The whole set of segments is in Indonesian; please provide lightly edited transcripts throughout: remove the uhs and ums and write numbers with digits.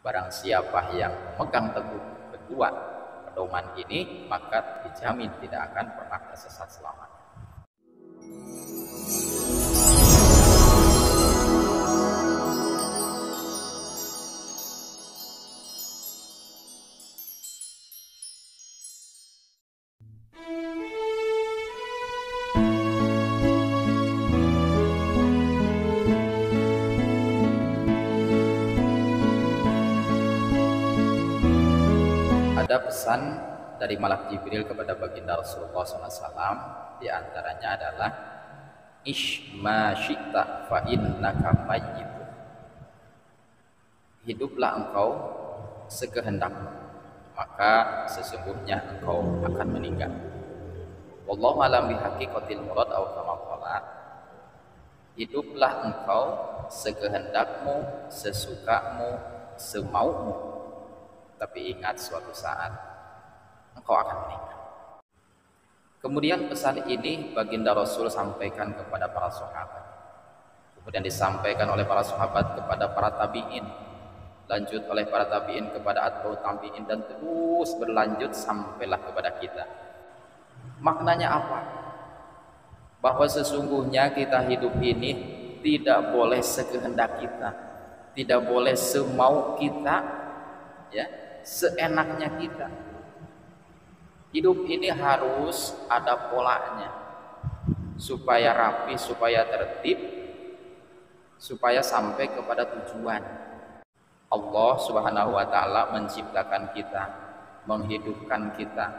Barang siapa yang memegang teguh kedua pedoman ini, maka dijamin tidak akan pernah tersesat selamanya. Ada pesan dari Malak Jibril kepada baginda Rasulullah SAW, diantaranya adalah Ish ma syi'ta fa innaka mayyitun. Hiduplah engkau sekehendakmu, maka sesungguhnya engkau akan meninggal. Wallahu a'lam bihaqiqatil murad aw kama qala. Hiduplah engkau sekehendakmu, sesukamu, semaumu. Tapi ingat, suatu saat engkau akan meninggal. Kemudian pesan ini baginda Rasul sampaikan kepada para sahabat. Kemudian disampaikan oleh para sahabat kepada para tabi'in, lanjut oleh para tabi'in kepada atba'ut tabi'in, dan terus berlanjut sampailah kepada kita. Maknanya apa? Bahwa sesungguhnya kita hidup ini tidak boleh sekehendak kita, tidak boleh semau kita, ya, seenaknya kita. Hidup ini harus ada polanya, supaya rapi, supaya tertib, supaya sampai kepada tujuan. Allah Subhanahu wa ta'ala menciptakan kita, menghidupkan kita.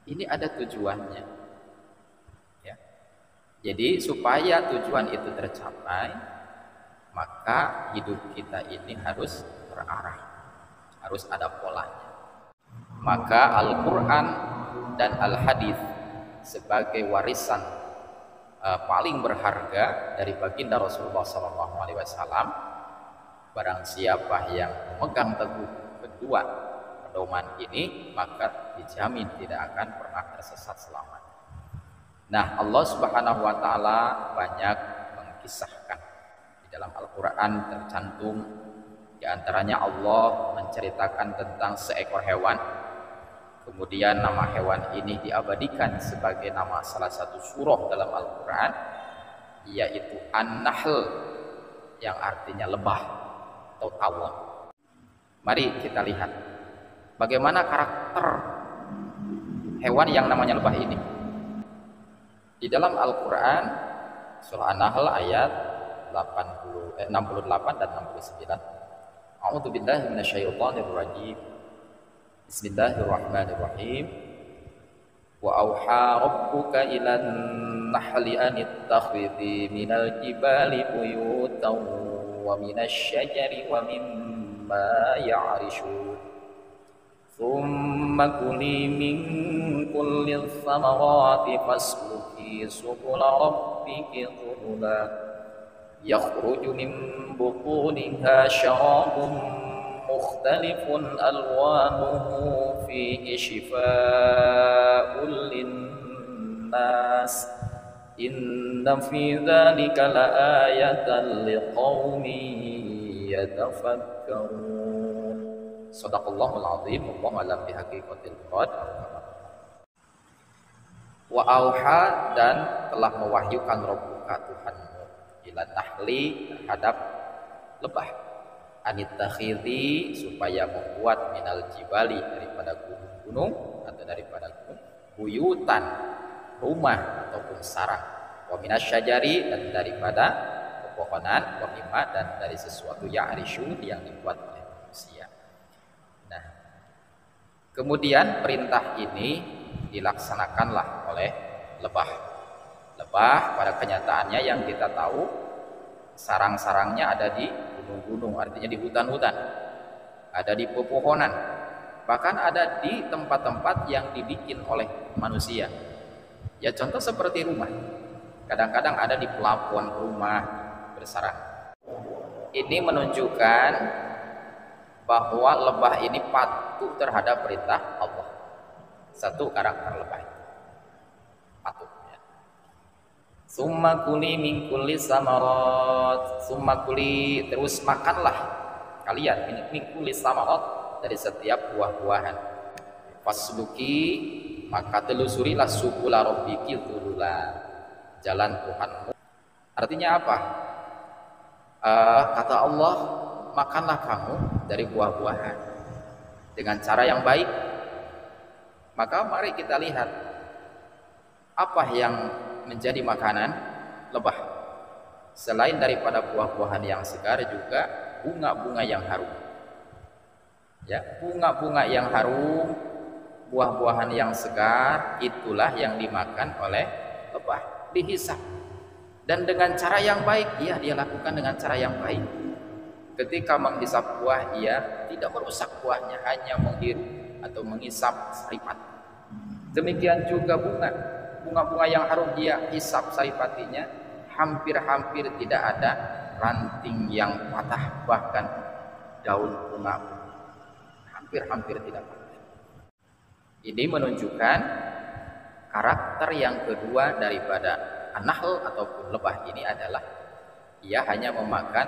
Ini ada tujuannya, ya. Jadi supaya tujuan itu tercapai, maka hidup kita ini harus terarah, harus ada polanya. Maka Al-Quran dan Al-Hadis sebagai warisan paling berharga dari baginda Rasulullah SAW, barang siapa yang memegang teguh kedua pedoman ini, maka dijamin tidak akan pernah tersesat selamanya. Nah, Allah Subhanahu wa ta'ala banyak mengkisahkan di dalam Al-Quran, tercantum di antaranya Allah menceritakan tentang seekor hewan. Kemudian nama hewan ini diabadikan sebagai nama salah satu surah dalam Al-Quran, yaitu An-Nahl, yang artinya lebah atau tawon. Mari kita lihat bagaimana karakter hewan yang namanya lebah ini. Di dalam Al-Quran surah An-Nahl ayat 68 dan 69. A'udzu billahi minasyaitonir rajim. Bismillahirrahmanirrahim. Wa auha rabbuka ilan nahli an ittakhidhi minal jibali buyutan wa minasy syajari wa mimma ya'rishun. Thumma kuli min kulli thamarati fasluki subula rabbiki dhulula yakhruju min butuniha syarabun mukhtalifun alwanuhu fihi shifaa'un linnas inna fi dzalika laayatan liqaumin yatafakkarun. Shadaqallahul azim. Wallahu a'lam bihaqiqatil murad. Wa auha, dan telah mewahyukan Rabbuka Tuhanmu, ila nahli, terhadap lebah, anittakhidhi, supaya membuat minal jibali, daripada gunung-gunung atau daripada gunung, buyutan, rumah ataupun sarang, wa minasyajari, dan daripada pepohonan, wa mimma, dan dari sesuatu ya'rishun, yang dibuat oleh manusia. Nah, kemudian perintah ini dilaksanakanlah oleh lebah. Lebah pada kenyataannya yang kita tahu, sarang-sarangnya ada di gunung-gunung, artinya di hutan-hutan, ada di pepohonan, bahkan ada di tempat-tempat yang dibikin oleh manusia. Ya, contoh seperti rumah, kadang-kadang ada di pelafon rumah bersarang. Ini menunjukkan bahwa lebah ini patuh terhadap perintah Allah. Satu karakter lebah itu patuh. Summa kuli min kulli samarat, summa kuli, terus makanlah kalian min kulli samarat, dari setiap buah-buahan. Fasluki, maka telusurilah subula rabbiki dzulula, jalan Tuhanmu. Artinya apa? Kata Allah, makanlah kamu dari buah-buahan dengan cara yang baik. Maka mari kita lihat apa yang menjadi makanan lebah. Selain daripada buah-buahan yang segar, juga bunga-bunga yang harum. Ya, bunga-bunga yang harum, buah-buahan yang segar, itulah yang dimakan oleh lebah, dihisap. Dan dengan cara yang baik, dia lakukan dengan cara yang baik. Ketika menghisap buah, ia tidak merusak buahnya, hanya menghirup atau menghisap saripat. Demikian juga bunga-bunga yang harum, dia hisap saripatinya, hampir-hampir tidak ada ranting yang patah, bahkan daun bunga hampir-hampir tidak patah. Ini menunjukkan karakter yang kedua daripada an-nahl ataupun lebah ini adalah ia hanya memakan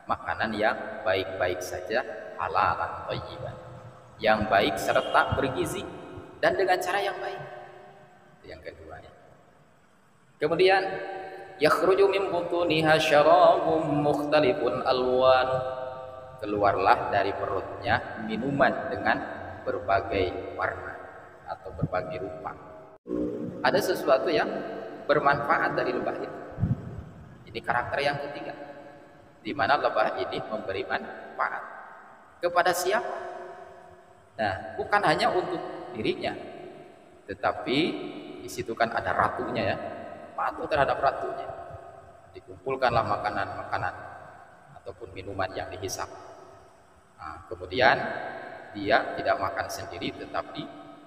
makanan yang baik-baik saja, halalan thayyiban, yang baik serta bergizi dan dengan cara yang baik. Itu yang kedua ya. Kemudian yakhruju min butuniha syarabun mukhtalifun alwan, keluarlah dari perutnya minuman dengan berbagai warna atau berbagai rupa. Ada sesuatu yang bermanfaat dari lebah itu. Ini karakter yang ketiga, di mana lebah ini memberi manfaat kepada siapa? Nah, bukan hanya untuk dirinya, tetapi di situ kan ada ratunya ya, patuh terhadap ratunya. Dikumpulkanlah makanan-makanan ataupun minuman yang dihisap. Nah, kemudian dia tidak makan sendiri, tetapi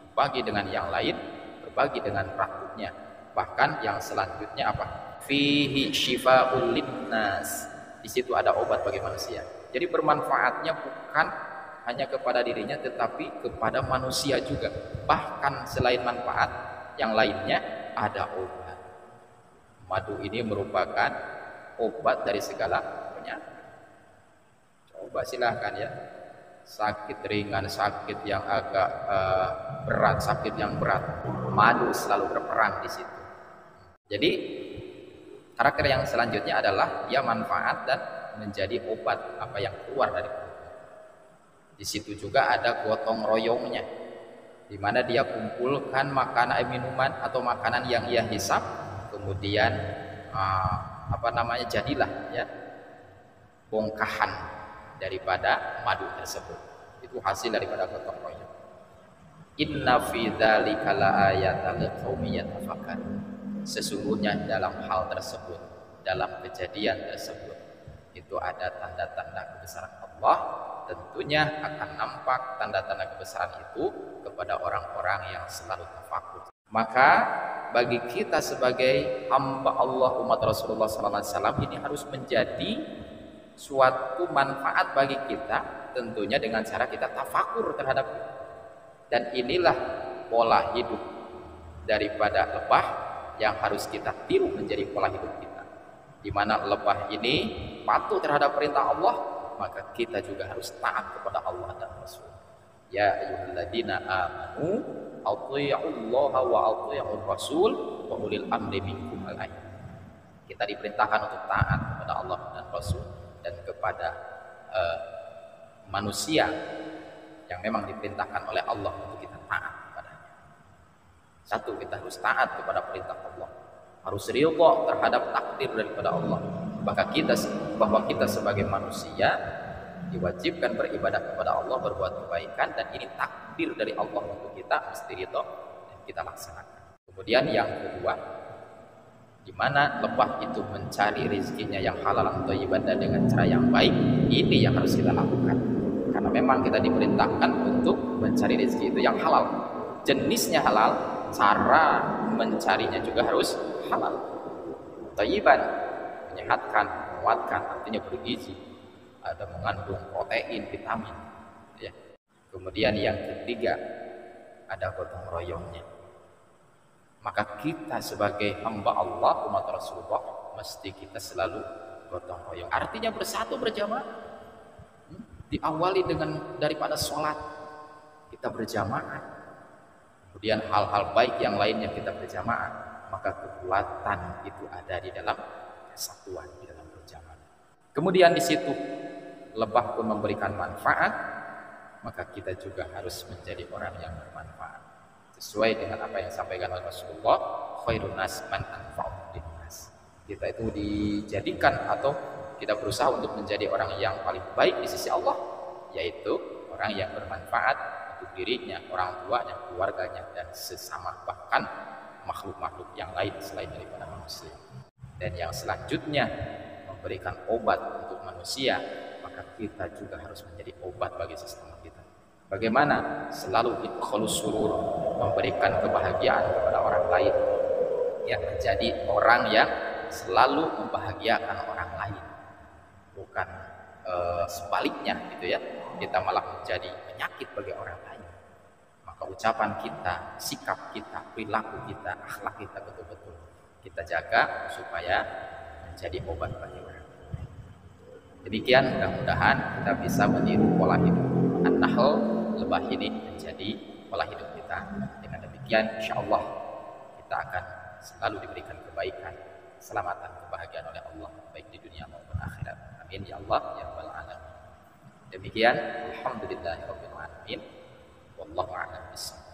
berbagi dengan yang lain, berbagi dengan ratunya. Bahkan yang selanjutnya apa? Fihi syifa'ul linnas. Di situ ada obat bagi manusia. Jadi bermanfaatnya bukan hanya kepada dirinya, tetapi kepada manusia juga. Bahkan selain manfaat, yang lainnya ada obat. Madu ini merupakan obat dari segala penyakit. Coba silahkan ya, sakit ringan, sakit yang agak berat, sakit yang berat, madu selalu berperan di situ. Jadi karakter yang selanjutnya adalah dia manfaat dan menjadi obat apa yang keluar dari perutnya. Di situ juga ada gotong royongnya, di mana dia kumpulkan makanan, minuman atau makanan yang ia hisap, kemudian jadilah ya bongkahan daripada madu tersebut. Itu hasil daripada gotong royong. Inna fi dzalika laayatan liqaumin yatafakkarun. Sesungguhnya dalam hal tersebut, dalam kejadian tersebut, itu ada tanda-tanda kebesaran Allah. Tentunya akan nampak tanda-tanda kebesaran itu kepada orang-orang yang selalu tafakur. Maka bagi kita sebagai hamba Allah, umat Rasulullah SAW, ini harus menjadi suatu manfaat bagi kita, tentunya dengan cara kita tafakur terhadap itu. Dan inilah pola hidup daripada lebah yang harus kita tiru menjadi pola hidup kita, di mana lebah ini patuh terhadap perintah Allah, maka kita juga harus taat kepada Allah dan Rasul. Ya ayyuhalladzina amanu athi'ullaha wa athi'ur rasul wa ulil amri minkum alaihi. Kita diperintahkan untuk taat kepada Allah dan Rasul dan kepada manusia yang memang diperintahkan oleh Allah untuk kita taat kepadanya. Satu, kita harus taat kepada perintah Allah, harus ridha terhadap takdir daripada Allah. Bahwa kita sebagai manusia diwajibkan beribadah kepada Allah, berbuat kebaikan, dan ini takdir dari Allah untuk kita, mesti ridha dan kita laksanakan. Kemudian yang kedua, di mana lebah itu mencari rezekinya yang halal atau ibadah dengan cara yang baik, ini yang harus kita lakukan. Karena memang kita diperintahkan untuk mencari rezeki itu yang halal, jenisnya halal, cara mencarinya juga harus halal. Thayyiban, menyehatkan, menguatkan, artinya bergizi, ada mengandung protein, vitamin ya. Kemudian yang ketiga, ada gotong royongnya. Maka kita sebagai hamba Allah, umat Rasulullah, mesti kita selalu gotong royong, artinya bersatu berjamaah. Diawali daripada sholat kita berjamaah, kemudian hal-hal baik yang lainnya kita berjamaah, maka kekuatan itu ada di dalam kesatuan, di dalam berjamaah. Kemudian di situ lebah pun memberikan manfaat, maka kita juga harus menjadi orang yang bermanfaat sesuai dengan apa yang disampaikan oleh Rasulullah, khairun nas man anfa'u linnas. Kita itu dijadikan atau kita berusaha untuk menjadi orang yang paling baik di sisi Allah, yaitu orang yang bermanfaat untuk dirinya, orang tuanya, keluarganya, dan sesama, bahkan makhluk-makhluk yang lain selain daripada manusia. Dan yang selanjutnya, memberikan obat untuk manusia, maka kita juga harus menjadi obat bagi sesama kita. Bagaimana? Selalu idkhalus surur, memberikan kebahagiaan kepada orang lain, yang menjadi orang yang selalu membahagiakan orang lain, bukan sebaliknya gitu ya, kita malah menjadi penyakit bagi orang lain. Maka ucapan kita, sikap kita, perilaku kita, akhlak kita betul-betul kita jaga supaya menjadi obat bagi orang lain. Demikian, mudah-mudahan kita bisa meniru pola hidup An-Nahl, lebah ini, menjadi pola hidup kita. Dengan demikian insyaallah kita akan selalu diberikan kebaikan, keselamatan, kebahagiaan oleh Allah, baik di dunia maupun akhirat. Amin ya Allah ya rabbal alamin. Demikian, alhamdulillahirabbil alamin. Wallahu a'lam bishawab.